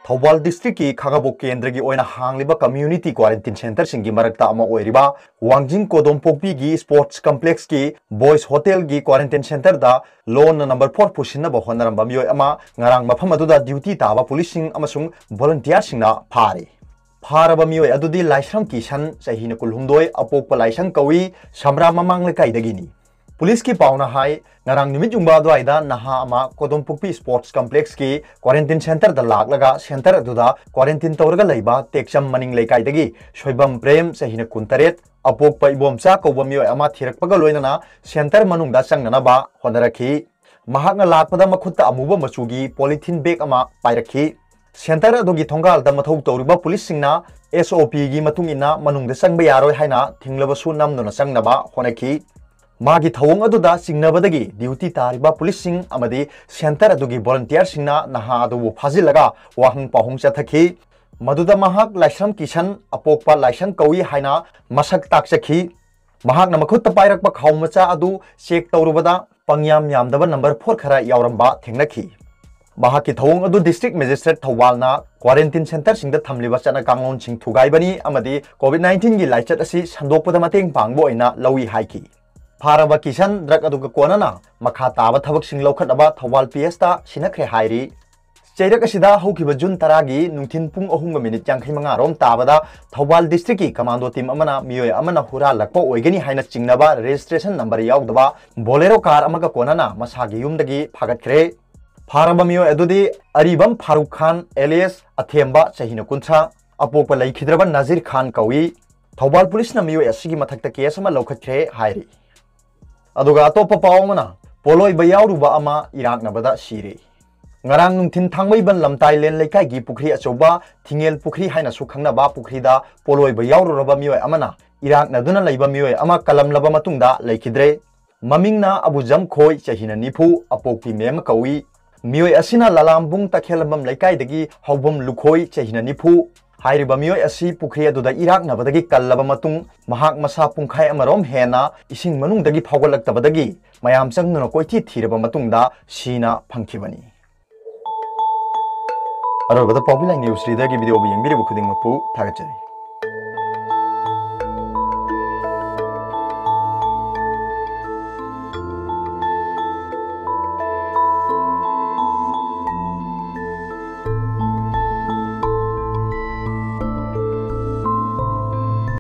Thoubal district की खागाबोक केंद्र की ओइना हांगलिबा कम्युनिटी क्वारंटाइन सेंटर सिंगी मरक्ता अमा ओइरिबा वांगजिंग कोदोमपोकपी की स्पोर्ट्स कॉम्प्लेक्स की बॉयज होटल की क्वारंटाइन सेंटर दा लोन नंबर 4 पुसिनबा होनरंबा मियोय अमा ngarang मफम अदुदा ड्यूटी ताबा पुलिसिंग अमसुंग वॉलंटियर सिंगना फारे फारबा मियोय अदुदी लाइसम किशन सहीन कुलहुमदोय अपोकपा लाइसंग कवी समरा ममांग लेकाइदगिनी पुलिस की पावना हाई ngarang निमित जुंबा द्वाइदा नहा अमा कोदोमपुकपी स्पोर्ट्स कॉम्प्लेक्स की क्वारंटाइन सेंटर दा लाग सेंटर अदुदा क्वारंटाइन तौरगा लैबा तेक्सम मनिंग लेकाइदगी सोइबम प्रेम सहीन कुंतरेत अपोकपा इबोमचा कौबा मियोय अमा थिरकपगा लोइनना सेंटर मनुंगदा चंगनबा होनरखी महाकना लाकपदा मखुत्ता अमुबा मचुगी पॉलिथीन बैग अमा पाइरखी सेंटर अदुगी थोंगालदा मथौ तौरिबा पुलिस सिंगना SOP की मतुंगिना मनुंगदा चंगबा यारोय हाइना थिंगलबसु नमदुना चंगनबा होनखी मागी थवंग अदुदा सिंगनबदगी ड्यूटी तारिबा पुलिस सिंग अमदी सेंटर अदुगी वॉलंटियर सिंगना नहा अदुबु फाजिलगा वाहंग पाहुंग चथखी मदुदा महाक लाइसम किशन अपोकपा लाइसंग कवी हाइना मसक ताकचखी महाक नमखुत पाइरकपा खाउमचा अदु चेक तौरुबदा पंग्याम यामदबा नंबर 4 खरा यावरंबा थेंगनखी महाकी थवंग अदु डिस्ट्रिक्ट मजिस्ट्रेट थौबालना क्वारंटाइन सेंटर सिंगदा थमलिबा चना कांगोन सिंग थुगाइबनी अमदी कोविड-19 की लाइचत असि संदोकपदा मतेंग पांगबो ओइना लौई हाइकी फारबा किशन ड्रग अदुगा कोनना मखा ताबा थबक सिंग लौखटबा थौबाल PS ता सिनखरे हाइरी चेरक असिदा हौखिबा जुन 10 गी नुंथिन पुंग 3 मिनिट 45 रोम ताबदा थौबाल डिस्ट्रिक्ट की कमांडो टीम अमना मियोय अमना हुरा लकपा ओइगनी हाइना चिंगनबा रजिस्ट्रेशन नंबर यावदबा बोलेरो कार अमगा कोनना मसागी युमदगी फागतखरे फारबा मियोय अदुदी अरिबम फारूक खान एलियस अथेंबा चहिना कुंथा अपोकपा लैखिद्रबा नजीर खान कवी थौबाल पुलिस ना मियोय असिगी मथक्ता केस अमा लौखटखरे हाइरी अदुगा अतोप पावमना पोलोय बयावरुबा अमा इराकनबदा सिरे ngarang nungthin thangmaiban lamtai len lekai gi pukhri achoba thingel pukhri haina su khangnaba pukhri da poloi ba yawruraba miyoy amana irak na duna leiba miyoy ama kalam laba matungda leikidre mamingna abujam khoi chahina nifu apokpi mem kawi miyoy asina lalambung takhelambam lekai dagi hawbam lukhoi chahina nifu हाइरिबा मियोय असि Pukhri अदुदा Iraq नबदगी कल्लबा मतुंग महाक मसा पुंखाय अमरोम हेना इसिंग मनुंगदगी फावगलक्तबदगी मयाम चंगनुना कोइथि थिरबा मतुंगदा सीना फंखिबनी अरोबदा popular news reader की video यंगिरिबु खुदिंगमपु थागचरी।